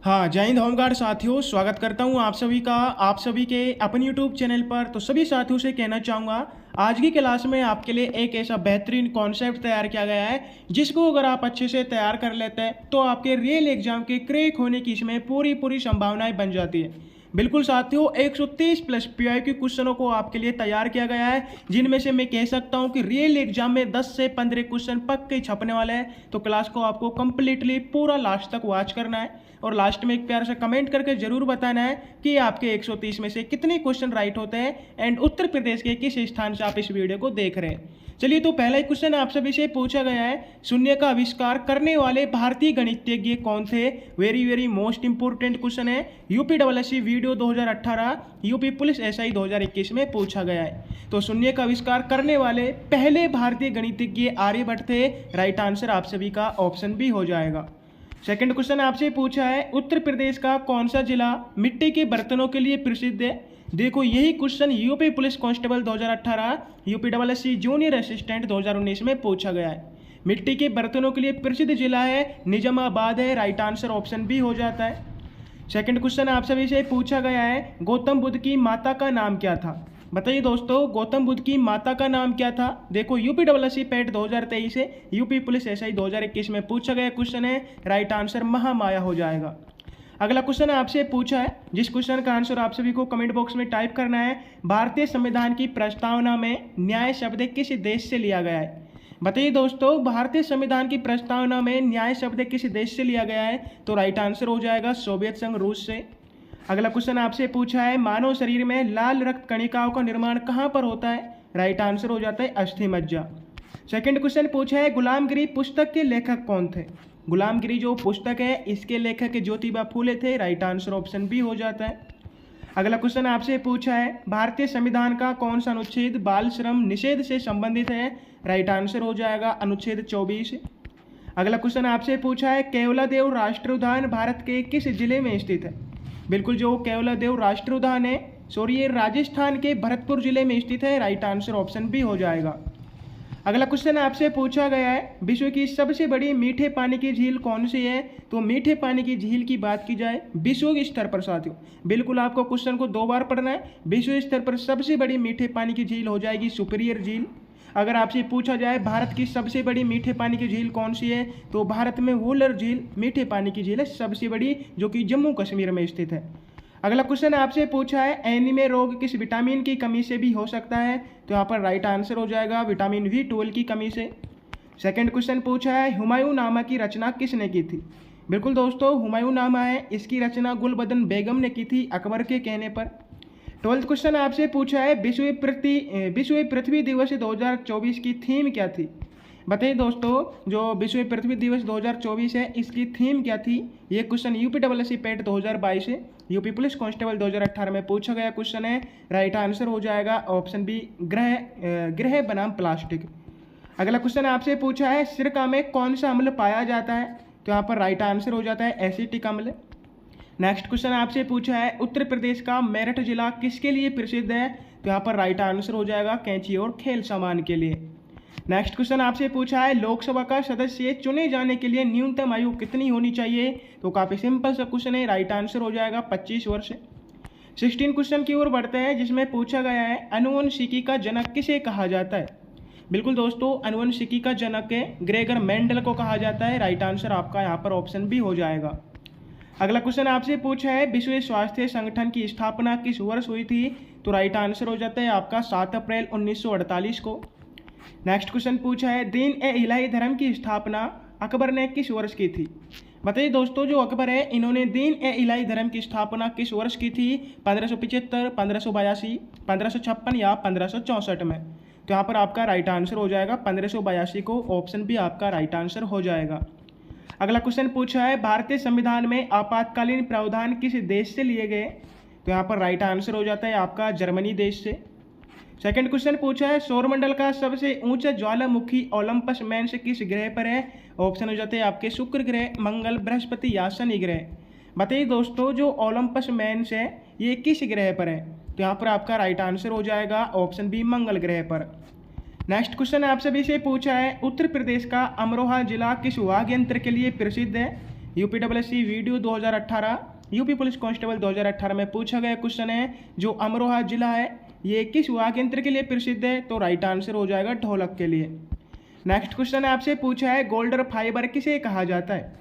हाँ, जय हिंद होमगार्ड साथियों, स्वागत करता हूँ आप सभी के अपने यूट्यूब चैनल पर। तो सभी साथियों से कहना चाहूँगा, आज की क्लास में आपके लिए एक ऐसा बेहतरीन कॉन्सेप्ट तैयार किया गया है जिसको अगर आप अच्छे से तैयार कर लेते हैं तो आपके रियल एग्जाम के क्रैक होने की इसमें पूरी संभावनाएं बन जाती है। बिल्कुल साथियों, 130 प्लस पीआईक्यू क्वेश्चनों को आपके लिए तैयार किया गया है, जिनमें से मैं कह सकता हूं कि रियल एग्जाम में 10 से 15 क्वेश्चन पक्के छपने वाले हैं। तो क्लास को आपको कंप्लीटली पूरा लास्ट तक वॉच करना है और लास्ट में एक प्यार से कमेंट करके जरूर बताना है कि आपके 130 में से कितने क्वेश्चन राइट होते हैं एंड उत्तर प्रदेश के किस स्थान से आप इस वीडियो को देख रहे हैं। चलिए, तो पहला क्वेश्चन आप सभी से पूछा गया है, शून्य का आविष्कार करने वाले भारतीय गणितज्ञ कौन थे। वेरी मोस्ट इंपोर्टेंट क्वेश्चन है, UPSC video 2018 UP police SI 2021 में पूछा गया है। तो शून्य का आविष्कार करने वाले पहले भारतीय गणितज्ञ आर्यभट्ट थे। राइट आंसर आप सभी का ऑप्शन बी हो जाएगा। सेकंड क्वेश्चन आपसे पूछा है, उत्तर प्रदेश का कौन सा जिला मिट्टी के बर्तनों के लिए प्रसिद्ध है। देखो, यही question UP police constable 2018 UPSC junior assistant 2019 में पूछा गया है। मिट्टी के बर्तनों के लिए प्रसिद्ध जिला है निजामाबाद है। राइट आंसर ऑप्शन बी हो जाता है। सेकंड क्वेश्चन आप सभी से पूछा गया है, गौतम बुद्ध की माता का नाम क्या था। बताइए दोस्तों, गौतम बुद्ध की माता का नाम क्या था। देखो, यूपीएससी पेट 2023 से यूपी पुलिस एसआई 2021 में पूछा गया क्वेश्चन है। राइट आंसर महामाया हो जाएगा। अगला क्वेश्चन आपसे पूछा है, जिस क्वेश्चन का आंसर आप सभी को कमेंट बॉक्स में टाइप करना है, भारतीय संविधान की प्रस्तावना में न्याय शब्द किस देश से लिया गया है। बताइए दोस्तों, भारतीय संविधान की प्रस्तावना में न्याय शब्द किस देश से लिया गया है। तो राइट आंसर हो जाएगा सोवियत संघ रूस से। अगला क्वेश्चन आपसे पूछा है, मानव शरीर में लाल रक्त कणिकाओं का निर्माण कहाँ पर होता है। राइट आंसर हो जाता है अस्थि मज्जा। सेकंड क्वेश्चन पूछा है, गुलामगिरी पुस्तक के लेखक कौन थे। गुलामगिरी जो पुस्तक है इसके लेखक ज्योतिबा फूले थे। राइट आंसर ऑप्शन बी हो जाता है। अगला क्वेश्चन आपसे पूछा है, भारतीय संविधान का कौन सा अनुच्छेद बाल श्रम निषेध से संबंधित है। राइट आंसर हो जाएगा अनुच्छेद 24। अगला क्वेश्चन आपसे पूछा है, केवलादेव राष्ट्रीय उद्यान भारत के किस जिले में स्थित है। बिल्कुल, जो केवलादेव राष्ट्रीय उद्यान है ये राजस्थान के भरतपुर जिले में स्थित है। राइट आंसर ऑप्शन बी हो जाएगा। अगला क्वेश्चन आपसे पूछा गया है, विश्व की सबसे बड़ी मीठे पानी की झील कौन सी है। तो मीठे पानी की झील की बात की जाए विश्व के स्तर पर साथियों, बिल्कुल आपको क्वेश्चन को 2 बार पढ़ना है। विश्व स्तर पर सबसे बड़ी मीठे पानी की झील हो जाएगी सुपीरियर झील। अगर आपसे पूछा जाए भारत की सबसे बड़ी मीठे पानी की झील कौन सी है, तो भारत में वुलर झील मीठे पानी की झील है सबसे बड़ी, जो कि जम्मू कश्मीर में स्थित है। अगला क्वेश्चन आपसे पूछा है, एनीमिया रोग किस विटामिन की कमी से भी हो सकता है। तो यहाँ पर राइट आंसर हो जाएगा विटामिन B12 की कमी से। सेकंड क्वेश्चन पूछा है, हुमायूंनामा की रचना किसने की थी। बिल्कुल दोस्तों, हुमायूंनामा है इसकी रचना गुलबदन बेगम ने की थी अकबर के कहने पर। 12th क्वेश्चन आपसे पूछा है, विश्व पृथ्वी दिवस 2024 की थीम क्या थी। बताइए दोस्तों, जो विश्व पृथ्वी दिवस 2024 है इसकी थीम क्या थी। ये क्वेश्चन यूपीएससी पेट 2022 से यूपी पुलिस कांस्टेबल 2018 में पूछा गया क्वेश्चन है। राइट आंसर हो जाएगा ऑप्शन बी ग्रह बनाम प्लास्टिक। अगला क्वेश्चन आपसे पूछा है, सिरका में कौन सा अम्ल पाया जाता है। तो यहाँ पर राइट आंसर हो जाता है एसिटिक अम्ल। नेक्स्ट क्वेश्चन आपसे पूछा है, उत्तर प्रदेश का मेरठ जिला किसके लिए प्रसिद्ध है। तो यहाँ पर राइट आंसर हो जाएगा कैंची और खेल सामान के लिए। नेक्स्ट क्वेश्चन आपसे पूछा है, लोकसभा का सदस्य चुने जाने के लिए न्यूनतम आयु कितनी होनी चाहिए। तो काफ़ी सिंपल सा क्वेश्चन है। राइट आंसर हो जाएगा 25 वर्ष। 16 क्वेश्चन की ओर बढ़ते हैं, जिसमें पूछा गया है, अनुवंशिकी का जनक किसे कहा जाता है। बिल्कुल दोस्तों, अनुवंशिकी का जनक ग्रेगर मेंडल को कहा जाता है। राइट आंसर आपका यहाँ पर ऑप्शन बी हो जाएगा। अगला क्वेश्चन आपसे पूछा है, विश्व स्वास्थ्य संगठन की स्थापना किस वर्ष हुई थी। तो राइट आंसर हो जाता है आपका 7 अप्रैल 1948 को। नेक्स्ट क्वेश्चन पूछा है, दीन-ए-इलाही धर्म की स्थापना अकबर ने किस वर्ष की थी। बताइए दोस्तों, जो अकबर है इन्होंने दीन-ए-इलाही धर्म की स्थापना किस वर्ष की थी। 1575, 1582, 1556 या 1564 में। तो यहाँ पर आपका राइट आंसर हो जाएगा 1582 को। ऑप्शन भी आपका राइट आंसर हो जाएगा। अगला क्वेश्चन पूछा है, भारतीय संविधान में आपातकालीन प्रावधान किस देश से लिए गए। तो यहाँ पर राइट आंसर हो जाता है आपका जर्मनी देश से। सेकंड क्वेश्चन पूछा है, सौरमंडल का सबसे ऊंचा ज्वालामुखी ओलंपस मेंस किस ग्रह पर है। ऑप्शन हो जाते हैं आपके शुक्र ग्रह, मंगल, बृहस्पति या शनि ग्रह। बताइए दोस्तों, जो ओलंपस मेंस है ये किस ग्रह पर है। तो यहाँ पर आपका राइट आंसर हो जाएगा ऑप्शन बी मंगल ग्रह पर। नेक्स्ट क्वेश्चन आप सभी से पूछा है, उत्तर प्रदेश का अमरोहा जिला किस वाद्य यंत्र के लिए प्रसिद्ध है। यूपीडब्ल्यूएससी वीडियो 2018 यूपी पुलिस कांस्टेबल 2018 में पूछा गया क्वेश्चन है। जो अमरोहा जिला है ये किस वाद्य यंत्र के लिए प्रसिद्ध है? तो राइट आंसर हो जाएगा ढोलक के लिए। नेक्स्ट क्वेश्चन आपसे पूछा है गोल्डन फाइबर किसे कहा जाता है?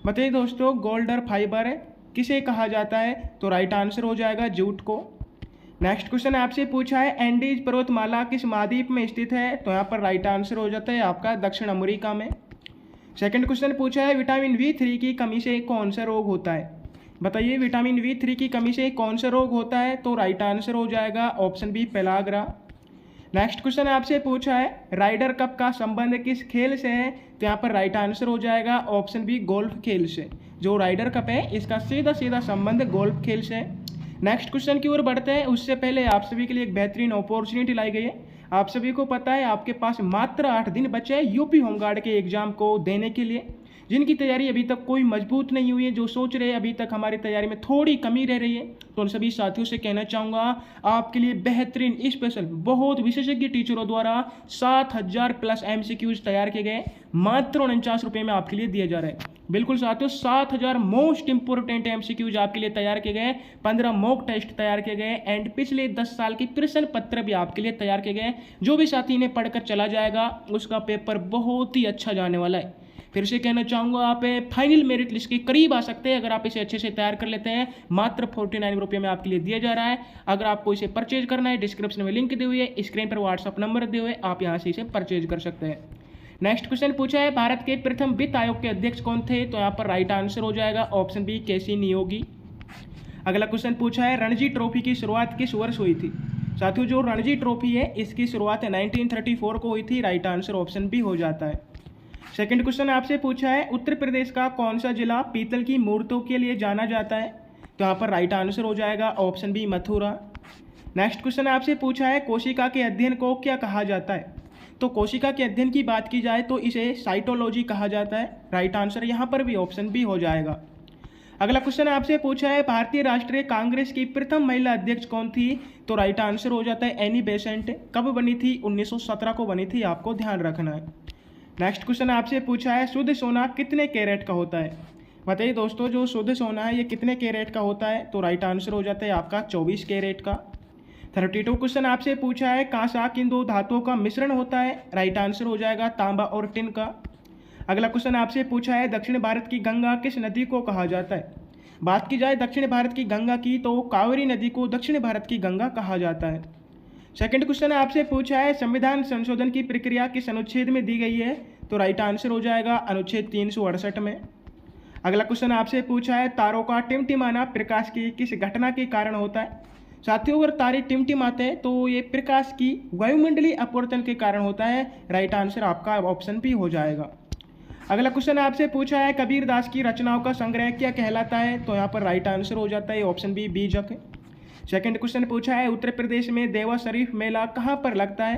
बताइए दोस्तों, गोल्डन फाइबर किसे कहा जाता है? तो राइट आंसर हो जाएगा जूट को। नेक्स्ट क्वेश्चन आपसे पूछा है एंडीज पर्वतमाला किस महाद्वीप में स्थित है? तो यहाँ पर राइट आंसर हो जाता है आपका दक्षिण अमेरिका में। सेकंड क्वेश्चन पूछा है विटामिन B3 की कमी से कौन सा रोग होता है? बताइए विटामिन B3 की कमी से कौन सा रोग होता है? तो राइट आंसर हो जाएगा option B pellagra. Next question आपसे पूछा है राइडर कप का संबंध किस खेल से है? तो यहाँ पर राइट आंसर हो जाएगा ऑप्शन बी गोल्फ खेल से। जो राइडर कप है इसका सीधा सीधा संबंध गोल्फ खेल से है। नेक्स्ट क्वेश्चन की ओर बढ़ते हैं, उससे पहले आप सभी के लिए एक बेहतरीन अपॉर्चुनिटी लाई गई है। आप सभी को पता है आपके पास मात्र 8 दिन बचे हैं यूपी होमगार्ड के एग्जाम को देने के लिए। जिनकी तैयारी अभी तक कोई मजबूत नहीं हुई है, जो सोच रहे हैं अभी तक हमारी तैयारी में थोड़ी कमी रह रही है, तो उन सभी साथियों से कहना चाहूँगा आपके लिए बेहतरीन स्पेशल बहुत विशेषज्ञ टीचरों द्वारा 7000 प्लस MCQs तैयार किए गए, मात्र 49 रुपये में आपके लिए दिए जा रहे हैं। बिल्कुल साथियों, 7000 मोस्ट इंपोर्टेंट MCQs आपके लिए तैयार किए गए, 15 मॉक टेस्ट तैयार किए गए एंड पिछले 10 साल के प्रश्न पत्र भी आपके लिए तैयार किए गए। जो भी साथी इन्हें पढ़कर चला जाएगा उसका पेपर बहुत ही अच्छा जाने वाला है। फिर से कहना चाहूँगा आप फाइनल मेरिट लिस्ट के करीब आ सकते हैं अगर आप इसे अच्छे से तैयार कर लेते हैं। मात्र 49 रुपये में आपके लिए दिया जा रहा है। अगर आपको इसे परचेज करना है डिस्क्रिप्शन में लिंक दी हुई है, स्क्रीन पर व्हाट्सअप नंबर दिए हुए, आप यहाँ से इसे परचेज कर सकते हैं। नेक्स्ट क्वेश्चन पूछा है भारत के प्रथम वित्त आयोग के अध्यक्ष कौन थे? तो यहाँ पर राइट आंसर हो जाएगा ऑप्शन बी केसी नियोगी। अगला क्वेश्चन पूछा है रणजी ट्रॉफी की शुरुआत किस वर्ष हुई थी? साथियों, जो रणजी ट्रॉफी है इसकी शुरुआत 1934 को हुई थी। राइट आंसर ऑप्शन बी हो जाता है। सेकंड क्वेश्चन आपसे पूछा है उत्तर प्रदेश का कौन सा जिला पीतल की मूर्तों के लिए जाना जाता है? तो यहाँ पर राइट आंसर हो जाएगा option B Mathura. Next question आपसे पूछा है कोशिका के अध्ययन को क्या कहा जाता है? तो कोशिका के अध्ययन की बात की जाए तो इसे साइटोलॉजी कहा जाता है। राइट आंसर यहाँ पर भी ऑप्शन बी हो जाएगा। अगला क्वेश्चन आपसे पूछा है भारतीय राष्ट्रीय कांग्रेस की प्रथम महिला अध्यक्ष कौन थी? तो राइट आंसर हो जाता है एनी बेसेंट। कब बनी थी? 1917 को बनी थी, आपको ध्यान रखना है। नेक्स्ट क्वेश्चन आपसे पूछा है शुद्ध सोना कितने कैरेट का होता है? बताइए दोस्तों, जो शुद्ध सोना है ये कितने कैरेट का होता है? तो राइट आंसर हो जाता है आपका 24 कैरेट का। 32 क्वेश्चन आपसे पूछा है कांसा किन दो धातुओं का मिश्रण होता है? राइट आंसर हो जाएगा तांबा और टिन का। अगला क्वेश्चन आपसे पूछा है दक्षिण भारत की गंगा किस नदी को कहा जाता है? बात की जाए दक्षिण भारत की गंगा की तो कावेरी नदी को दक्षिण भारत की गंगा कहा जाता है। सेकंड क्वेश्चन आपसे पूछा है संविधान संशोधन की प्रक्रिया किस अनुच्छेद में दी गई है? तो राइट आंसर हो जाएगा अनुच्छेद 368 में। अगला क्वेश्चन आपसे पूछा है तारों का टिमटिमाना प्रकाश की किस घटना के कारण होता है? साथियों, अगर तारे टिमटिमाते हैं तो ये प्रकाश की वायुमंडलीय अपवर्तन के कारण होता है। राइट आंसर आपका ऑप्शन बी हो जाएगा। अगला क्वेश्चन आपसे पूछा है कबीर दास की रचनाओं का संग्रह क्या कहलाता है? तो यहाँ पर राइट आंसर हो जाता है ऑप्शन बी बीजक। सेकंड क्वेश्चन पूछा है उत्तर प्रदेश में देवा शरीफ मेला कहाँ पर लगता है?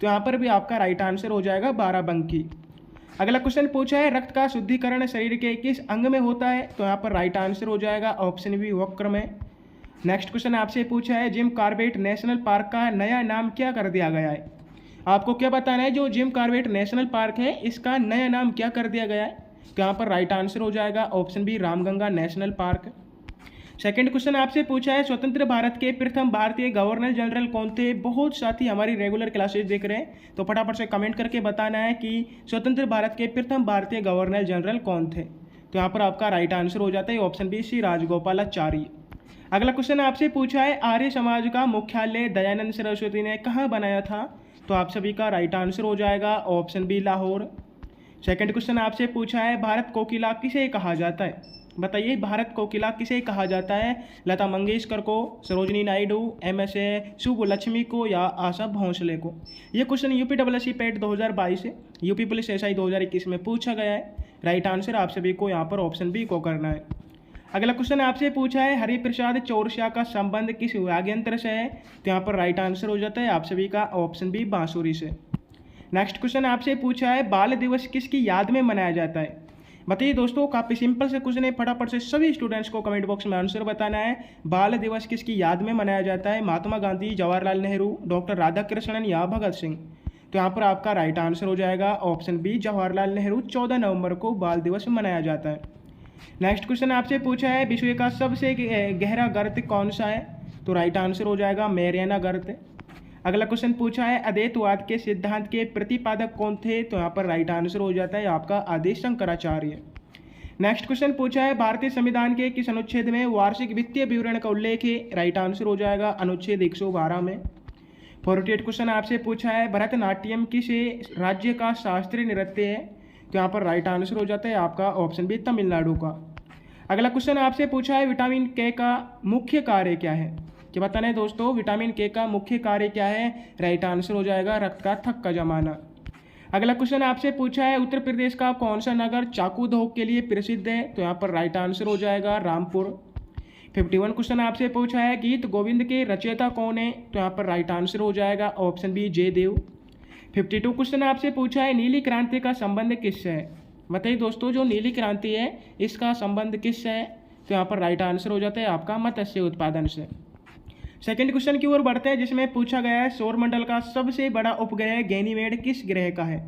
तो यहाँ पर भी आपका राइट आंसर हो जाएगा बाराबंकी। अगला क्वेश्चन पूछा है रक्त का शुद्धिकरण शरीर के किस अंग में होता है? तो यहाँ पर राइट आंसर हो जाएगा ऑप्शन बी वक्र में। नेक्स्ट क्वेश्चन आपसे पूछा है जिम कॉर्बेट नेशनल पार्क का नया नाम क्या कर दिया गया है? आपको क्या बताना है, जो जिम कॉर्बेट नेशनल पार्क है इसका नया नाम क्या कर दिया गया है? तो यहाँ पर राइट आंसर हो जाएगा option B Ramganga national park. Second question आपसे पूछा है स्वतंत्र भारत के प्रथम भारतीय गवर्नर जनरल कौन थे? बहुत साथी हमारी रेगुलर क्लासेज देख रहे हैं तो फटाफट से कमेंट करके बताना है कि स्वतंत्र भारत के प्रथम भारतीय गवर्नर जनरल कौन थे। तो यहाँ पर आपका राइट आंसर हो जाता है ऑप्शन बी श्री राजगोपालाचारी। अगला क्वेश्चन आपसे पूछा है आर्य समाज का मुख्यालय दयानंद सरस्वती ने कहाँ बनाया था? तो आप सभी का राइट आंसर हो जाएगा option B Lahore. Second question आपसे पूछा है भारत कोकिला किसे कहा जाता है? बताइए भारत कोकिला किसे कहा जाता है? लता मंगेशकर को, सरोजनी नायडू, MSA सुब्बुलक्ष्मी को या आशा भोंसले को? ये क्वेश्चन यूपीडब्ल्यूएससी पेट 2022 से यूपी पुलिस SI 2021 में पूछा गया है। राइट आंसर आप सभी को यहाँ पर ऑप्शन बी को करना है। अगला क्वेश्चन आपसे पूछा है हरिप्रसाद चौरसिया का संबंध किस वाद्ययंत्र से है? तो यहाँ पर राइट आंसर हो जाता है आप सभी का ऑप्शन बी बांसुरी से। नेक्स्ट क्वेश्चन आपसे पूछा है बाल दिवस किसकी याद में मनाया जाता है? बताइए दोस्तों, काफ़ी सिंपल से क्वेश्चन है, फटाफट से सभी स्टूडेंट्स को कमेंट बॉक्स में आंसर बताना है। बाल दिवस किसकी याद में मनाया जाता है? महात्मा गांधी, जवाहरलाल नेहरू, डॉक्टर राधाकृष्णन या भगत सिंह? तो यहाँ पर आपका राइट आंसर हो जाएगा ऑप्शन बी जवाहरलाल नेहरू। 14 नवंबर को बाल दिवस मनाया जाता है। नेक्स्ट क्वेश्चन आपसे पूछा है विश्व का सबसे गहरा गर्त कौन सा है, तो राइट आंसर हो जाएगा मैरियाना गर्त। अगला क्वेश्चन पूछा है अद्वैतवाद के सिद्धांत के प्रतिपादक कौन थे, तो यहाँ पर राइट आंसर हो जाता है आपका आदि शंकराचार्य। नेक्स्ट क्वेश्चन पूछा है भारतीय संविधान के किस अनुच्छेद में वार्षिक वित्तीय विवरण का उल्लेख है, राइट आंसर हो जाएगा अनुच्छेद 112 में। 48 क्वेश्चन आपसे पूछा है भरतनाट्यम किस राज्य का शास्त्रीय नृत्य है, तो यहाँ पर राइट आंसर हो जाता है आपका ऑप्शन बी तमिलनाडु का। अगला क्वेश्चन आपसे पूछा है विटामिन के का मुख्य कार्य क्या है, क्या बताना है दोस्तों, विटामिन के का मुख्य कार्य क्या है, राइट आंसर हो जाएगा रक्त का थक्का जमाना। अगला क्वेश्चन आपसे पूछा है उत्तर प्रदेश का कौन सा नगर चाकू उद्योग के लिए प्रसिद्ध है, तो यहाँ पर राइट आंसर हो जाएगा रामपुर। 51 क्वेश्चन आपसे पूछा है गीत गोविंद के रचयिता कौन है, तो यहाँ पर राइट आंसर हो जाएगा ऑप्शन बी जयदेव। 52 क्वेश्चन आपसे पूछा है नीली क्रांति का संबंध किससे है, बताइए दोस्तों जो नीली क्रांति है इसका संबंध किससे है, तो यहाँ पर राइट आंसर हो जाता है आपका मत्स्य उत्पादन से। सेकंड क्वेश्चन की ओर बढ़ते हैं जिसमें पूछा गया है सौरमंडल का सबसे बड़ा उपग्रह गैनीमेड किस ग्रह का है।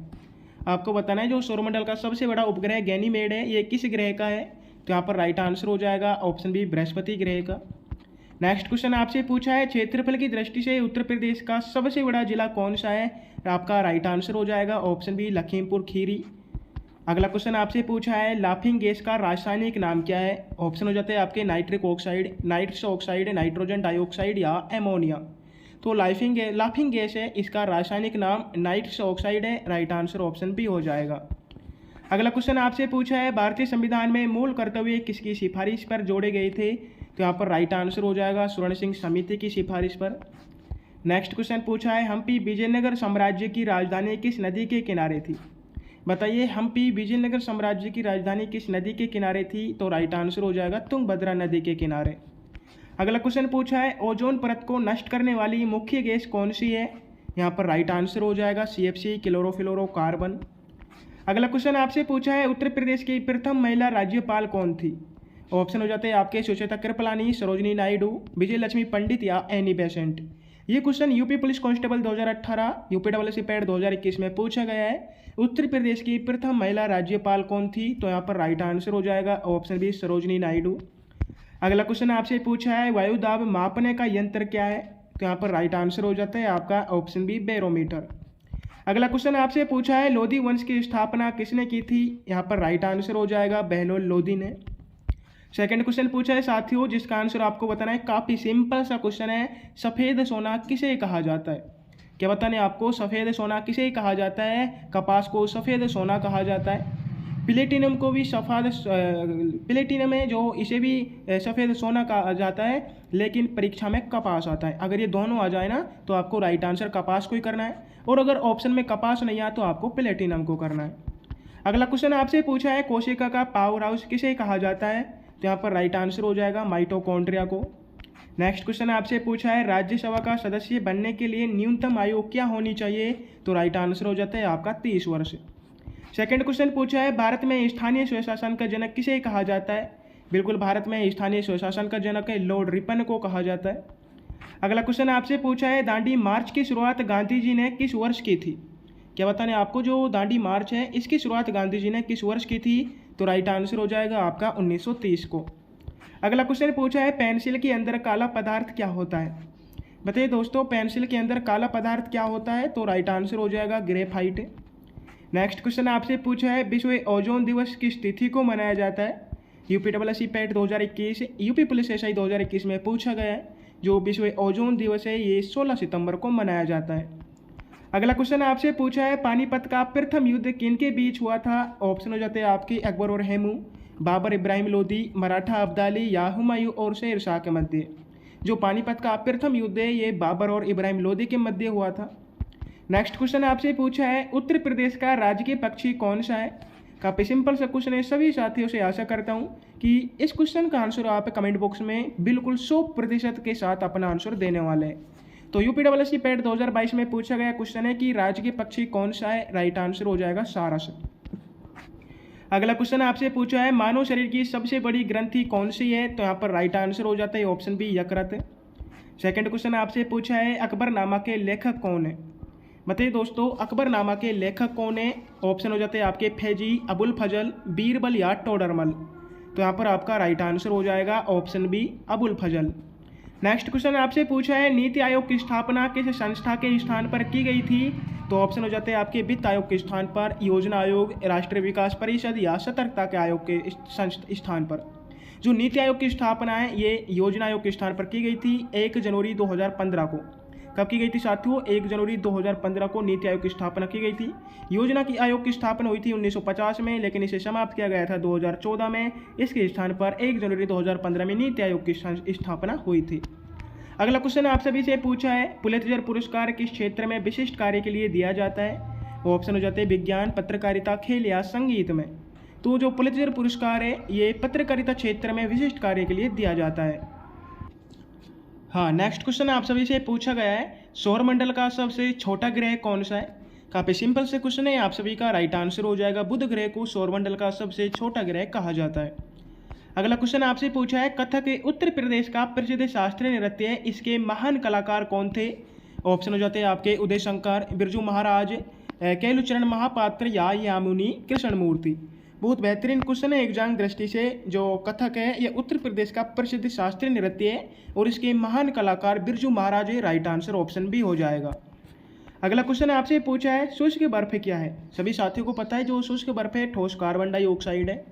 आपको बताना है जो सौरमंडल का सबसे बड़ा उपग्रह गैनीमेड है ये किस ग्रह का है, तो यहाँ पर राइट आंसर हो जाएगा ऑप्शन बी बृहस्पति ग्रह का। नेक्स्ट क्वेश्चन आपसे पूछा है क्षेत्रफल की दृष्टि से उत्तर प्रदेश का सबसे बड़ा जिला कौन सा है, आपका राइट आंसर हो जाएगा ऑप्शन बी लखीमपुर खीरी। अगला क्वेश्चन आपसे पूछा है लाफिंग गैस का रासायनिक नाम क्या है, ऑप्शन हो जाते हैं आपके nitric oxide, nitrous oxide, nitrogen dioxide या एमोनिया। तो लाफिंग गैस है इसका रासायनिक नाम नाइट्रस ऑक्साइड है, राइट आंसर ऑप्शन बी हो जाएगा। अगला क्वेश्चन आपसे पूछा है भारतीय संविधान में मूल कर्तव्य किसकी सिफारिश पर जोड़े गए थे, तो यहाँ पर राइट आंसर हो जाएगा स्वर्ण सिंह समिति की सिफारिश पर। नेक्स्ट क्वेश्चन पूछा है हम्पी विजयनगर साम्राज्य की राजधानी किस नदी के किनारे थी, बताइए हम्पी विजयनगर साम्राज्य की राजधानी किस नदी के किनारे थी, तो राइट आंसर हो जाएगा तुंगभद्रा नदी के किनारे। अगला क्वेश्चन पूछा है ओजोन परत को नष्ट करने वाली मुख्य गैस कौन सी है, यहाँ पर राइट आंसर हो जाएगा CFC क्लोरोफ्लोरोकार्बन। अगला क्वेश्चन आपसे पूछा है उत्तर प्रदेश की प्रथम महिला राज्यपाल कौन थी, ऑप्शन हो जाते हैं आपके सुचेता कृपलानी, सरोजनी नायडू, विजय लक्ष्मी पंडित या एनी बेसेंट। ये question UP police constable 2018, UPWSC पैड 2021 में पूछा गया है उत्तर प्रदेश की प्रथम महिला राज्यपाल कौन थी, तो यहाँ पर राइट आंसर हो जाएगा ऑप्शन बी सरोजनी नायडू। अगला क्वेश्चन आपसे पूछा है वायु दाब मापने का यंत्र क्या है, तो यहाँ पर राइट आंसर हो जाता है आपका ऑप्शन बी बैरोमीटर। अगला क्वेश्चन आपसे पूछा है लोधी वंश की स्थापना किसने की थी, यहाँ पर राइट आंसर हो जाएगा बहलोल लोधी ने। सेकंड क्वेश्चन पूछा है साथियों जिसका आंसर आपको बताना है, काफ़ी सिंपल सा क्वेश्चन है, सफ़ेद सोना किसे कहा जाता है, क्या बताने आपको सफ़ेद सोना किसे कहा जाता है, कपास को सफ़ेद सोना कहा जाता है, प्लेटिनम को भी प्लेटिनम है जो इसे भी सफ़ेद सोना कहा जाता है, लेकिन परीक्षा में कपास आता है। अगर ये दोनों आ जाए ना तो आपको राइट आंसर कपास को ही करना है, और अगर ऑप्शन में कपास नहीं आया तो आपको प्लेटिनम को करना है। अगला क्वेश्चन आपसे पूछा है कोशिका का पावर हाउस किसे कहा जाता है, तो यहाँ पर राइट आंसर हो जाएगा माइटोकॉन्ड्रिया को। नेक्स्ट क्वेश्चन आपसे पूछा है राज्यसभा का सदस्य बनने के लिए न्यूनतम आयु क्या होनी चाहिए, तो राइट आंसर हो जाता है आपका 30 वर्ष। सेकंड क्वेश्चन पूछा है भारत में स्थानीय स्वशासन का जनक किसे कहा जाता है, बिल्कुल भारत में स्थानीय स्वशासन का जनक है लॉर्ड रिपन को कहा जाता है। अगला क्वेश्चन आपसे पूछा है दांडी मार्च की शुरुआत गांधी जी ने किस वर्ष की थी, क्या बताने आपको जो दांडी मार्च है इसकी शुरुआत गांधी जी ने किस वर्ष की थी, तो राइट आंसर हो जाएगा आपका 1930 को। अगला क्वेश्चन पूछा है पेंसिल के अंदर काला पदार्थ क्या होता है, बताइए दोस्तों पेंसिल के अंदर काला पदार्थ क्या होता है, तो राइट आंसर हो जाएगा ग्रेफाइट। नेक्स्ट क्वेश्चन आपसे पूछा है विश्व ओजोन दिवस किस तिथि को मनाया जाता है, यूपीडब्ल्यूएससी पैट 2021, यूपी पुलिस SI 2021 में पूछा गया है। जो विश्व ओजोन दिवस है ये 16 सितंबर को मनाया जाता है। अगला क्वेश्चन आपसे पूछा है पानीपत का प्रथम युद्ध किनके बीच हुआ था, ऑप्शन हो जाते हैं आपके अकबर और हेमू, बाबर इब्राहिम लोदी, मराठा अब्दाली या हुमायूं और शेर शाह के मध्य। जो पानीपत का प्रथम युद्ध है ये बाबर और इब्राहिम लोदी के मध्य हुआ था। नेक्स्ट क्वेश्चन आपसे पूछा है उत्तर प्रदेश का राजकीय पक्षी कौन सा है, काफ़ी सिंपल सा क्वेश्चन है। सभी साथियों से आशा करता हूँ कि इस क्वेश्चन का आंसर आप कमेंट बॉक्स में बिल्कुल 100% के साथ अपना आंसर देने वाले हैं। तो यूपीडब्ल्यूएससी पैट 2022 में पूछा गया क्वेश्चन है कि राजकीय पक्षी कौन सा है, राइट आंसर हो जाएगा सारस। अगला क्वेश्चन आपसे पूछा है मानव शरीर की सबसे बड़ी ग्रंथि कौन सी है, तो यहाँ पर राइट आंसर हो जाता है ऑप्शन बी यकृत। सेकंड क्वेश्चन आपसे पूछा है अकबरनामा के लेखक कौन है, बताइए दोस्तों अकबरनामा के लेखक कौन है, ऑप्शन हो जाते हैं आपके फैजी, अबुल फजल, बीरबल या टोडरमल। तो यहाँ पर आपका राइट आंसर हो जाएगा ऑप्शन बी अबुल फजल। नेक्स्ट क्वेश्चन आपसे पूछा है नीति आयोग की स्थापना किस संस्था के स्थान पर की गई थी? तो ऑप्शन हो जाते हैं आपके वित्त आयोग के स्थान पर, योजना आयोग, राष्ट्रीय विकास परिषद या सतर्कता के आयोग के स्थान पर। जो नीति आयोग की स्थापना है ये योजना आयोग के स्थान पर की गई थी 1 जनवरी 2015 को। कब की गई थी साथियों? 1 जनवरी 2015 को नीति आयोग की स्थापना की गई थी। योजना की आयोग की स्थापना हुई थी 1950 में, लेकिन इसे समाप्त किया गया था 2014 में। इसके स्थान पर 1 जनवरी 2015 में नीति आयोग की स्थापना हुई थी। अगला क्वेश्चन आप सभी से पूछा है पुलित्जर पुरस्कार किस क्षेत्र में विशिष्ट कार्य के लिए दिया जाता है? वो ऑप्शन हो जाते हैं विज्ञान, पत्रकारिता, खेल या संगीत में। तो जो पुलित्जर पुरस्कार है ये पत्रकारिता क्षेत्र में विशिष्ट कार्य के लिए दिया जाता है। हाँ, नेक्स्ट क्वेश्चन आप सभी से पूछा गया है सौरमंडल का सबसे छोटा ग्रह कौन सा है? काफ़ी सिंपल से क्वेश्चन है, आप सभी का राइट आंसर हो जाएगा बुध ग्रह को सौरमंडल का सबसे छोटा ग्रह कहा जाता है। अगला क्वेश्चन आपसे पूछा है कथक उत्तर प्रदेश का प्रसिद्ध शास्त्रीय नृत्य है, इसके महान कलाकार कौन थे? ऑप्शन हो जाते हैं आपके उदय शंकर, बिरजू महाराज, केलुचरण महापात्र या यामुनी कृष्णमूर्ति। बहुत बेहतरीन क्वेश्चन है एग्जाम दृष्टि से। जो कथक है ये उत्तर प्रदेश का प्रसिद्ध शास्त्रीय नृत्य है और इसके महान कलाकार बिरजू महाराज है। राइट आंसर ऑप्शन बी हो जाएगा। अगला क्वेश्चन आपसे पूछा है शुष्क बर्फ क्या है? सभी साथियों को पता है जो शुष्क बर्फ है ठोस कार्बन डाइऑक्साइड है।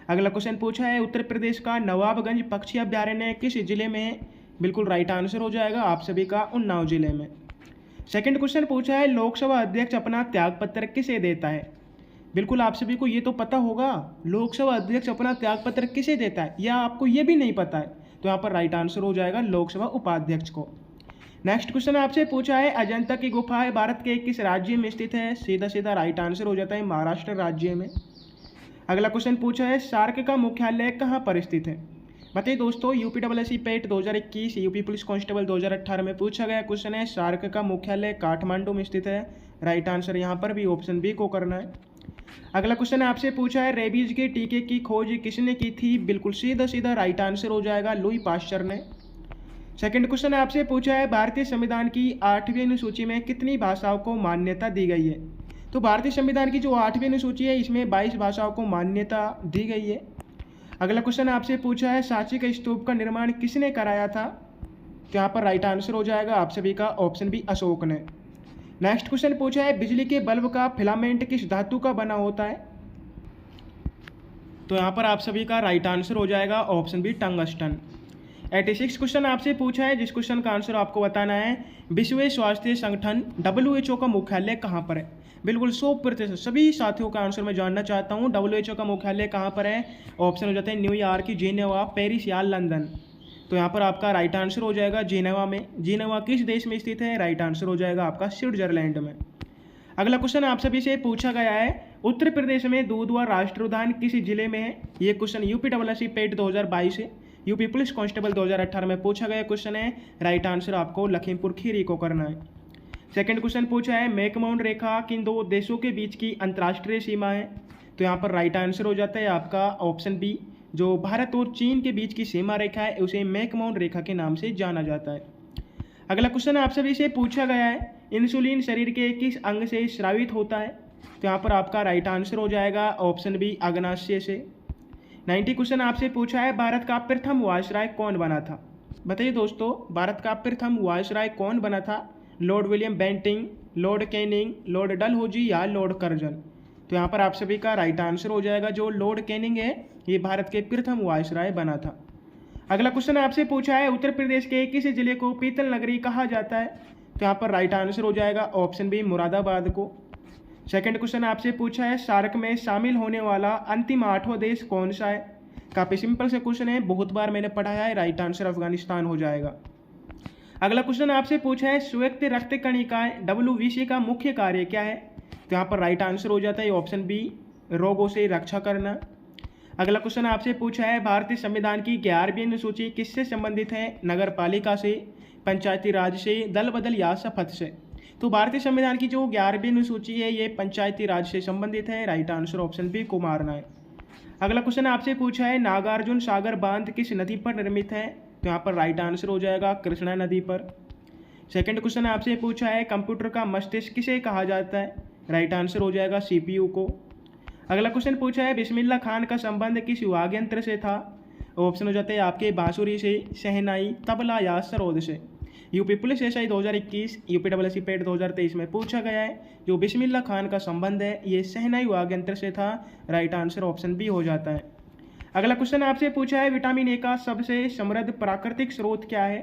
अगला क्वेश्चन पूछा है उत्तर प्रदेश का नवाबगंज पक्षी अभ्यारण्य किस जिले में है? बिल्कुल राइट आंसर हो जाएगा आप सभी का उन्नाव जिले में। सेकंड क्वेश्चन पूछा है लोकसभा अध्यक्ष अपना त्यागपत्र किसे देता है? बिल्कुल आप सभी को ये तो पता होगा, लोकसभा अध्यक्ष अपना त्यागपत्र किसे देता है, या आपको ये भी नहीं पता है? तो यहाँ पर राइट आंसर हो जाएगा लोकसभा उपाध्यक्ष को। नेक्स्ट क्वेश्चन आपसे पूछा है अजंता की गुफा भारत के किस राज्य में स्थित है? सीधा सीधा राइट आंसर हो जाता है महाराष्ट्र राज्य में। अगला क्वेश्चन पूछा है सार्क का मुख्यालय कहाँ पर स्थित है? बताइए दोस्तों, यूपीडब्ल्यूएससी पेट 2021, यूपी पुलिस कांस्टेबल 2018 में पूछा गया क्वेश्चन है सार्क का मुख्यालय काठमांडू में स्थित है। राइट आंसर यहाँ पर भी ऑप्शन बी को करना है। अगला क्वेश्चन आपसे पूछा है रेबीज के टीके की खोज किसने की थी? बिल्कुल सीधा सीधा राइट आंसर हो जाएगा लुई पाश्चर ने। सेकंड क्वेश्चन आपसे पूछा है भारतीय संविधान की 8वीं अनुसूची में कितनी भाषाओं को मान्यता दी गई है? तो भारतीय संविधान की जो 8वीं अनुसूची है इसमें 22 भाषाओं को मान्यता दी गई है। अगला क्वेश्चन आपसे पूछा है सांची के स्तूप का निर्माण किसने कराया था? तो यहाँ पर राइट आंसर हो जाएगा आप सभी का ऑप्शन बी अशोक ने। नेक्स्ट क्वेश्चन पूछा है बिजली के बल्ब का फिलामेंट किस धातु का बना होता है? तो यहाँ पर आप सभी का राइट आंसर हो जाएगा ऑप्शन बी टंगस्टन। 86 क्वेश्चन आपसे पूछा है जिस क्वेश्चन का आंसर आपको बताना है विश्व स्वास्थ्य संगठन WHO का मुख्यालय कहाँ पर है? बिल्कुल 100% सभी साथियों का आंसर मैं जानना चाहता हूँ WHO का मुख्यालय कहाँ पर है? ऑप्शन हो जाते हैं न्यूयॉर्क, जेनेवा, पेरिस या लंदन। तो यहाँ पर आपका राइट आंसर हो जाएगा जेनेवा में। जेनेवा किस देश में स्थित है? राइट आंसर हो जाएगा आपका स्विट्जरलैंड में। अगला क्वेश्चन आप सभी से पूछा गया है उत्तर प्रदेश में दूधवा राष्ट्रीय उद्यान किस जिले में है? ये क्वेश्चन यूपीडब्ल्यूएससी पेट 2022 है, यूपी पुलिस कांस्टेबल 2018 में पूछा गया क्वेश्चन है। राइट आंसर आपको लखीमपुर खीरी को करना है। सेकंड क्वेश्चन पूछा है मैकमोहन रेखा किन दो देशों के बीच की अंतर्राष्ट्रीय सीमा है? तो यहाँ पर राइट आंसर हो जाता है आपका ऑप्शन बी। जो भारत और चीन के बीच की सीमा रेखा है उसे मैकमोहन रेखा के नाम से जाना जाता है। अगला क्वेश्चन आप सभी से पूछा गया है इंसुलिन शरीर के किस अंग से स्रावित होता है? तो यहाँ पर आपका राइट आंसर हो जाएगा ऑप्शन बी अग्नाशय से। 90 क्वेश्चन आपसे पूछा है भारत का प्रथम वायसराय कौन बना था? बताइए दोस्तों, भारत का प्रथम वायसराय कौन बना था? Lord William Bentinck, lord Canning, lord Dalhousie या लॉर्ड कर्जन? तो यहाँ पर आप सभी का राइट आंसर हो जाएगा जो लॉर्ड कैनिंग है ये भारत के प्रथम वायसराय बना था। अगला क्वेश्चन आपसे पूछा है उत्तर प्रदेश के किस जिले को पीतल नगरी कहा जाता है? तो यहाँ पर राइट आंसर हो जाएगा ऑप्शन बी मुरादाबाद को। सेकंड क्वेश्चन आपसे पूछा है सार्क में शामिल होने वाला अंतिम 8वां देश कौन सा है? काफ़ी सिंपल से क्वेश्चन है, बहुत बार मैंने पढ़ाया है। राइट आंसर अफगानिस्तान हो जाएगा। अगला क्वेश्चन आपसे पूछा है संयुक्त रक्त कणिकाएं WBC का मुख्य कार्य क्या है? तो यहाँ पर राइट आंसर हो जाता है ऑप्शन बी रोगों से रक्षा करना। अगला क्वेश्चन आपसे पूछा है भारतीय संविधान की 11वीं अनुसूची किससे संबंधित है? नगर पालिका से, पंचायती राज से, दल बदल या शपथ से? तो भारतीय संविधान की जो 11वीं अनुसूची है ये पंचायती राज से संबंधित है। राइट आंसर ऑप्शन बी को मारना है। अगला क्वेश्चन आपसे पूछा है नागार्जुन सागर बांध किस नदी पर निर्मित है? तो यहाँ पर राइट आंसर हो जाएगा कृष्णा नदी पर। सेकंड क्वेश्चन आपसे पूछा है कंप्यूटर का मस्तिष्क किसे कहा जाता है? राइट आंसर हो जाएगा CPU को। अगला क्वेश्चन पूछा है बिस्मिल्लाह खान का संबंध किस वाद्य यंत्र से था। ऑप्शन हो जाते हैं आपके बांसुरी से, शहनाई, तबला या सरोद से। यूपी पुलिस एसआई 2021, यूपी डब्ल्यूएसपी पेट 2023 में पूछा गया है जो बिस्मिल्लाह खान का संबंध है ये शहनाई वाद्य यंत्र से था। राइट आंसर ऑप्शन बी हो जाता है। अगला क्वेश्चन आपसे पूछा है विटामिन ए का सबसे समृद्ध प्राकृतिक स्रोत क्या है।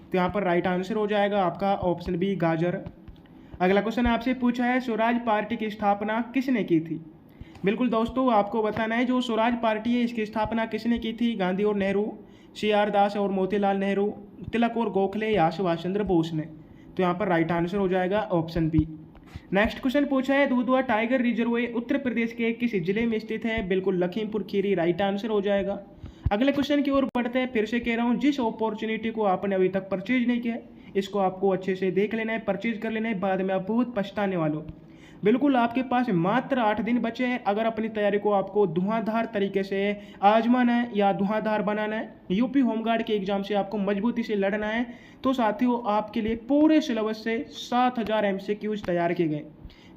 तो यहाँ पर राइट आंसर हो जाएगा आपका ऑप्शन बी गाजर। अगला क्वेश्चन आपसे पूछा है स्वराज पार्टी की स्थापना किसने की थी। बिल्कुल दोस्तों आपको बताना है जो स्वराज पार्टी है इसकी स्थापना किसने की थी। गांधी और नेहरू, CR दास और मोतीलाल नेहरू, तिलक और गोखले या सुभाष चंद्र बोस ने। तो यहाँ पर राइट आंसर हो जाएगा ऑप्शन बी। नेक्स्ट क्वेश्चन पूछा है दुधवा टाइगर रिजर्व उत्तर प्रदेश के किस जिले में स्थित है। बिल्कुल लखीमपुर खीरी राइट आंसर हो जाएगा। अगले क्वेश्चन की ओर बढ़ते हैं। फिर से कह रहा हूँ जिस अपॉर्चुनिटी को आपने अभी तक परचेज नहीं किया इसको आपको अच्छे से देख लेना है, परचेज कर लेना है, बाद में आप बहुत पछताने वाले हो। बिल्कुल आपके पास मात्र 8 दिन बचे हैं। अगर अपनी तैयारी को आपको धुआंधार तरीके से आजमाना है या धुआंधार बनाना है, यूपी होमगार्ड के एग्जाम से आपको मजबूती से लड़ना है, तो साथियों आपके लिए पूरे सिलेबस से 7000 MCQs तैयार किए गए।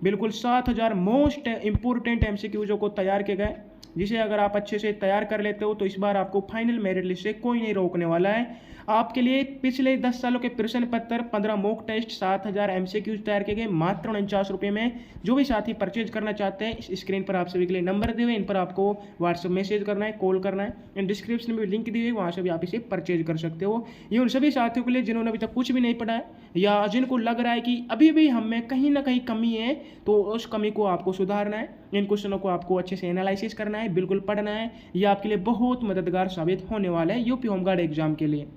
बिल्कुल 7000 मोस्ट इंपॉर्टेंट MCQs को तैयार किए गए, जिसे अगर आप अच्छे से तैयार कर लेते हो तो इस बार आपको फाइनल मेरिट लिस्ट से कोई नहीं रोकने वाला है। आपके लिए पिछले 10 सालों के प्रश्न पत्र, 15 मॉक टेस्ट, 7000 MCQs तैयार किए गए मात्र 49 रुपये में। जो भी साथी परचेज करना चाहते हैं इस स्क्रीन पर आप सभी के लिए नंबर दिए हुए, इन पर आपको व्हाट्सएप मैसेज करना है, कॉल करना है। इन डिस्क्रिप्शन में भी लिंक दी हुई, वहाँ से भी आप इसे परचेज कर सकते हो। ये उन सभी साथियों के लिए जिन्होंने अभी तक कुछ भी नहीं पढ़ा है या जिनको लग रहा है कि अभी भी हम में कहीं ना कहीं कमी है, तो उस कमी को आपको सुधारना है। इन क्वेश्चनों को आपको अच्छे से एनालिसिस करना है, बिल्कुल पढ़ना है। ये आपके लिए बहुत मददगार साबित होने वाला है यूपी होमगार्ड एग्जाम के लिए।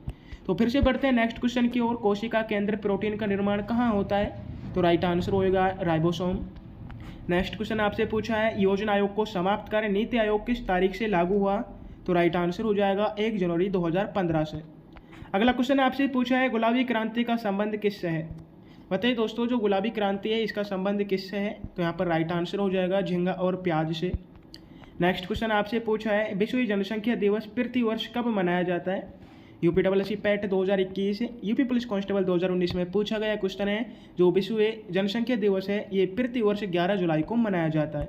तो फिर से बढ़ते हैं नेक्स्ट क्वेश्चन की ओर। कोशिका के अंदर प्रोटीन का निर्माण कहाँ होता है। तो राइट आंसर होएगा राइबोसोम। नेक्स्ट क्वेश्चन आपसे पूछा है योजना आयोग को समाप्त कर नीति आयोग किस तारीख से लागू हुआ। तो राइट आंसर हो जाएगा 1 जनवरी 2015 से। अगला क्वेश्चन आपसे पूछा है गुलाबी क्रांति का संबंध किससे है। बताइए दोस्तों जो गुलाबी क्रांति है इसका संबंध किससे है। तो यहाँ पर राइट आंसर हो जाएगा झींगा और प्याज से। नेक्स्ट क्वेश्चन आपसे पूछा है विश्व जनसंख्या दिवस प्रति वर्ष कब मनाया जाता है। यूपी डब्ल्यूएसपी पेट 2021, यूपी पुलिस कांस्टेबल 2019 में पूछा गया क्वेश्चन है जो विश्व जनसंख्या दिवस है ये प्रति वर्ष 11 जुलाई को मनाया जाता है।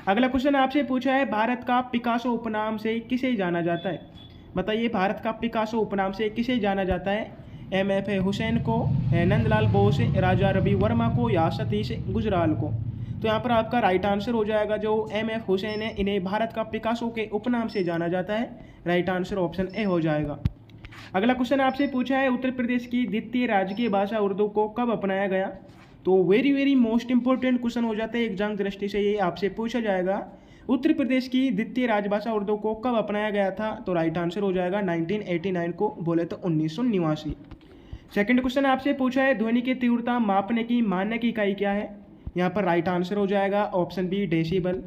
अगला क्वेश्चन आपसे पूछा है भारत का पिकासो उपनाम से किसे जाना जाता है। बताइए भारत का पिकासो उपनाम से किसे जाना जाता है। MF हुसैन को, नंदलाल बोस, राजा रवि वर्मा को या सतीश गुजराल को। तो यहाँ पर आपका राइट आंसर हो जाएगा जो MF हुसैन है इन्हें भारत का पिकासो के उपनाम से जाना जाता है। राइट आंसर ऑप्शन ए हो जाएगा। अगला क्वेश्चन आपसे पूछा है उत्तर प्रदेश की द्वितीय राजकीय भाषा उर्दू को कब अपनाया गया। तो वेरी मोस्ट इंपॉर्टेंट क्वेश्चन हो जाता है एग्जाम दृष्टि से, ये आपसे पूछा जाएगा उत्तर प्रदेश की द्वितीय राजभाषा उर्दू को कब अपनाया गया था। तो राइट आंसर हो जाएगा 1989 को, बोले तो 1989। सेकंड क्वेश्चन आपसे पूछा है ध्वनि की तीव्रता मापने की मानक इकाई क्या है। यहाँ पर राइट आंसर हो जाएगा option B decibel.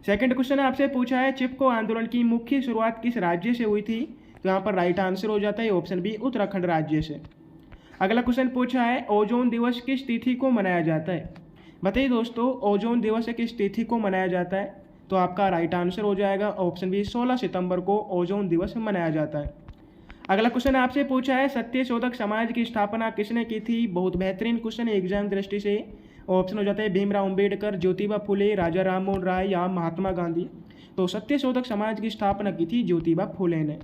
Second question आपसे पूछा है चिपको आंदोलन की मुख्य शुरुआत किस राज्य से हुई थी। तो यहाँ पर राइट आंसर हो जाता है ऑप्शन बी उत्तराखंड राज्य से। अगला क्वेश्चन पूछा है ओजोन दिवस किस तिथि को मनाया जाता है। बताइए दोस्तों ओजोन दिवस किस तिथि को मनाया जाता है। तो आपका राइट आंसर हो जाएगा ऑप्शन बी 16 सितंबर को ओजोन दिवस मनाया जाता है। अगला क्वेश्चन आपसे पूछा है सत्यशोधक समाज की स्थापना किसने की थी। बहुत बेहतरीन क्वेश्चन है एग्जाम दृष्टि से। ऑप्शन हो जाता है भीमराव अम्बेडकर, ज्योतिबा फुले, राजा राममोहन राय या महात्मा गांधी। तो सत्यशोधक समाज की स्थापना की थी ज्योतिबा फुले ने।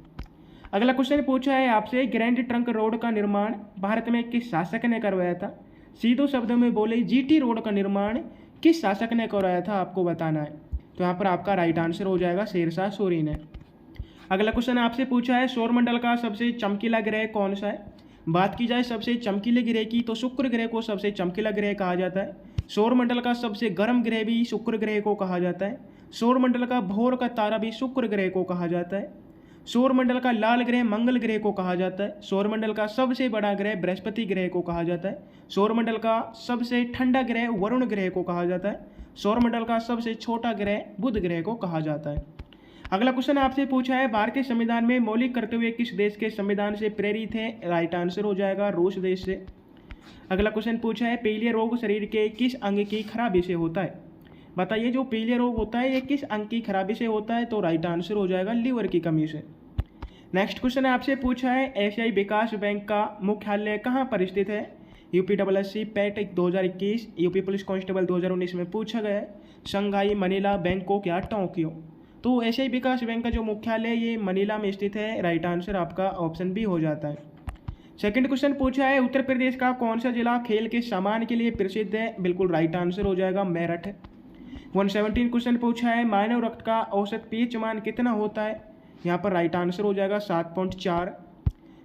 अगला क्वेश्चन पूछा है आपसे ग्रैंड ट्रंक रोड का निर्माण भारत में किस शासक ने करवाया था। सीधे शब्दों में बोले GT रोड का निर्माण किस शासक ने करवाया था आपको बताना है। तो यहाँ पर आपका राइट आंसर हो जाएगा शेरशाह सूरी ने। अगला क्वेश्चन आपसे पूछा है सौरमंडल का सबसे चमकीला ग्रह कौन सा है। बात की जाए सबसे चमकीले ग्रह की तो शुक्र ग्रह को सबसे चमकीला ग्रह कहा जाता है। सौरमंडल का सबसे गर्म ग्रह भी शुक्र ग्रह को कहा जाता है। सौरमंडल का भोर का तारा भी शुक्र ग्रह को कहा जाता है। सौरमंडल का लाल ग्रह मंगल ग्रह को कहा जाता है। सौरमंडल का सबसे बड़ा ग्रह बृहस्पति ग्रह को कहा जाता है। सौरमंडल का सबसे ठंडा ग्रह वरुण ग्रह को कहा जाता है। सौरमंडल का सबसे छोटा ग्रह बुध ग्रह को कहा जाता है। अगला क्वेश्चन आपसे पूछा है भारतीय संविधान में मौलिक कर्तव्य किस देश के संविधान से प्रेरित है। राइट आंसर हो जाएगा रूस देश से। अगला क्वेश्चन पूछा है पीलिया रोग शरीर के किस अंग की खराबी से होता है। बताइए जो पीलिया रोग होता है ये किस अंग की खराबी से होता है। तो राइट आंसर हो जाएगा लीवर की कमी से। नेक्स्ट क्वेश्चन आपसे पूछा है एशियाई विकास बैंक का मुख्यालय कहाँ पर स्थित है। UPSSC पेट 2021, यूपी पुलिस कांस्टेबल 2019 में पूछा गया है। शंघाई, मनीला, बैंकॉक या टोक्यो। तो एशियाई विकास बैंक का जो मुख्यालय ये मनीला में स्थित है। राइट आंसर आपका ऑप्शन बी हो जाता है। सेकंड क्वेश्चन पूछा है उत्तर प्रदेश का कौन सा जिला खेल के सामान के लिए प्रसिद्ध है। बिल्कुल राइट आंसर हो जाएगा मेरठ। 117 क्वेश्चन पूछा है मानव रक्त का औसत पीएच मान कितना होता है। यहाँ पर राइट आंसर हो जाएगा 7.4।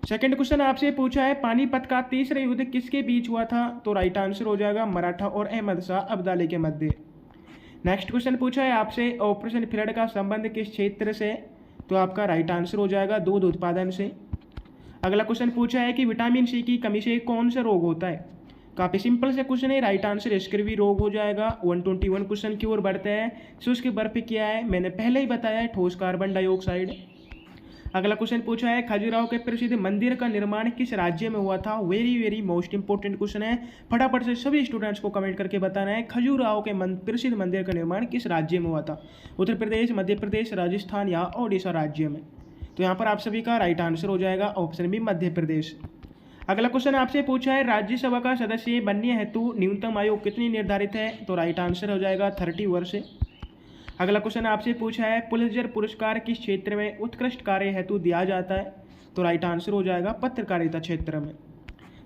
सेकंड क्वेश्चन आपसे पूछा है पानीपत का तीसरा युद्ध किसके बीच हुआ था। तो राइट आंसर हो जाएगा मराठा और अहमद शाह अब्दाली के मध्य। नेक्स्ट क्वेश्चन पूछा है आपसे ऑपरेशन फ्लड का संबंध किस क्षेत्र से। तो आपका राइट आंसर हो जाएगा दूध उत्पादन से। अगला क्वेश्चन पूछा है कि विटामिन सी की कमी से कौन सा रोग होता है। काफ़ी सिंपल से क्वेश्चन है। राइट आंसर स्कर्वी रोग हो जाएगा। 121 क्वेश्चन की ओर बढ़ते हैं। शुष्क बर्फ क्या है। मैंने पहले ही बताया है ठोस कार्बन डाइऑक्साइड। अगला क्वेश्चन पूछा है खजुराहो के प्रसिद्ध मंदिर का निर्माण किस राज्य में हुआ था। Very very most important question है। फटाफट से सभी स्टूडेंट्स को कमेंट करके बताना है खजुराहो के प्रसिद्ध मंदिर का निर्माण किस राज्य में हुआ था। उत्तर प्रदेश, मध्य प्रदेश, राजस्थान या ओडिशा राज्य में। तो यहाँ पर आप सभी का राइट आंसर हो जाएगा ऑप्शन बी मध्य प्रदेश। अगला क्वेश्चन आपसे पूछा है राज्यसभा का सदस्य बनने हेतु न्यूनतम आयु कितनी निर्धारित है। तो राइट आंसर हो जाएगा 30 वर्ष। अगला क्वेश्चन आपसे पूछा है पुलित्जर पुरस्कार किस क्षेत्र में उत्कृष्ट कार्य हेतु दिया जाता है। तो राइट आंसर हो जाएगा पत्रकारिता क्षेत्र में।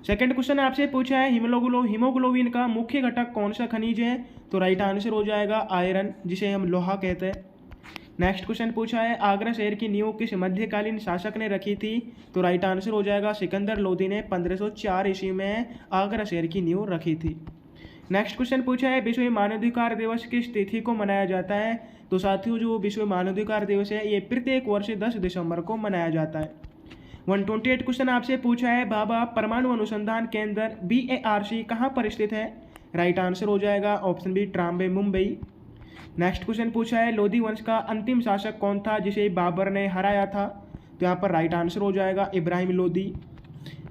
सेकंड क्वेश्चन आपसे पूछा है हीमोग्लोबिन का मुख्य घटक कौन सा खनिज है। तो राइट आंसर हो जाएगा आयरन, जिसे हम लोहा कहते हैं। नेक्स्ट क्वेश्चन पूछा है आगरा शहर की नींव किस मध्यकालीन शासक ने रखी थी। तो राइट आंसर हो जाएगा सिकंदर लोदी ने 1504 ईस्वी में आगरा शहर की नींव रखी थी। नेक्स्ट क्वेश्चन पूछा है विश्व मानवाधिकार दिवस किस तिथि को मनाया जाता है। तो साथियों जो विश्व मानवाधिकार दिवस है ये प्रत्येक वर्ष 10 दिसंबर को मनाया जाता है। 128 क्वेश्चन आपसे पूछा है भाभा परमाणु अनुसंधान केंद्र BARC कहाँ पर स्थित है। राइट आंसर हो जाएगा option B Trombay, Mumbai. Next question पूछा है लोधी वंश का अंतिम शासक कौन था जिसे बाबर ने हराया था। तो यहाँ पर राइट आंसर हो जाएगा इब्राहिम लोधी।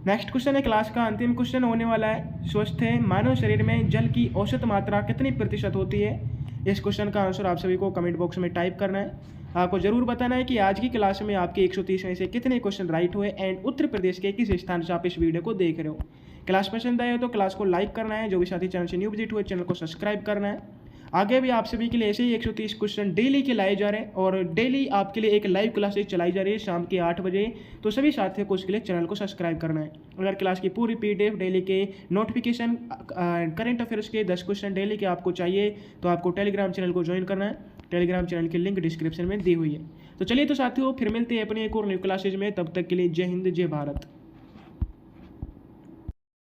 नेक्स्ट क्वेश्चन है क्लास का अंतिम क्वेश्चन होने वाला है स्वस्थ मानव शरीर में जल की औसत मात्रा कितनी प्रतिशत होती है। इस क्वेश्चन का आंसर आप सभी को कमेंट बॉक्स में टाइप करना है। आपको जरूर बताना है कि आज की क्लास में आपके 130 में से कितने क्वेश्चन राइट हुए एंड उत्तर प्रदेश के किस स्थान से आप इस वीडियो को देख रहे हो। क्लास पसंद आए हो तो क्लास को लाइक करना है। जो भी साथी चैनल से न्यू विजिट हुए चैनल को सब्सक्राइब करना है। आगे भी आप सभी के लिए ऐसे ही 130 क्वेश्चन डेली के लाए जा रहे हैं और डेली आपके लिए एक लाइव क्लासेस चलाई जा रही है शाम के 8 बजे। तो सभी साथियों को उसके लिए चैनल को सब्सक्राइब करना है। अगर क्लास की पूरी PDF डेली के नोटिफिकेशन करंट अफेयर्स के 10 क्वेश्चन डेली के आपको चाहिए तो आपको टेलीग्राम चैनल को ज्वाइन करना है। टेलीग्राम चैनल की लिंक डिस्क्रिप्शन में दी हुई है। तो चलिए तो साथियों फिर मिलते हैं अपनी एक और न्यू क्लासेज में। तब तक के लिए जय हिंद, जय भारत।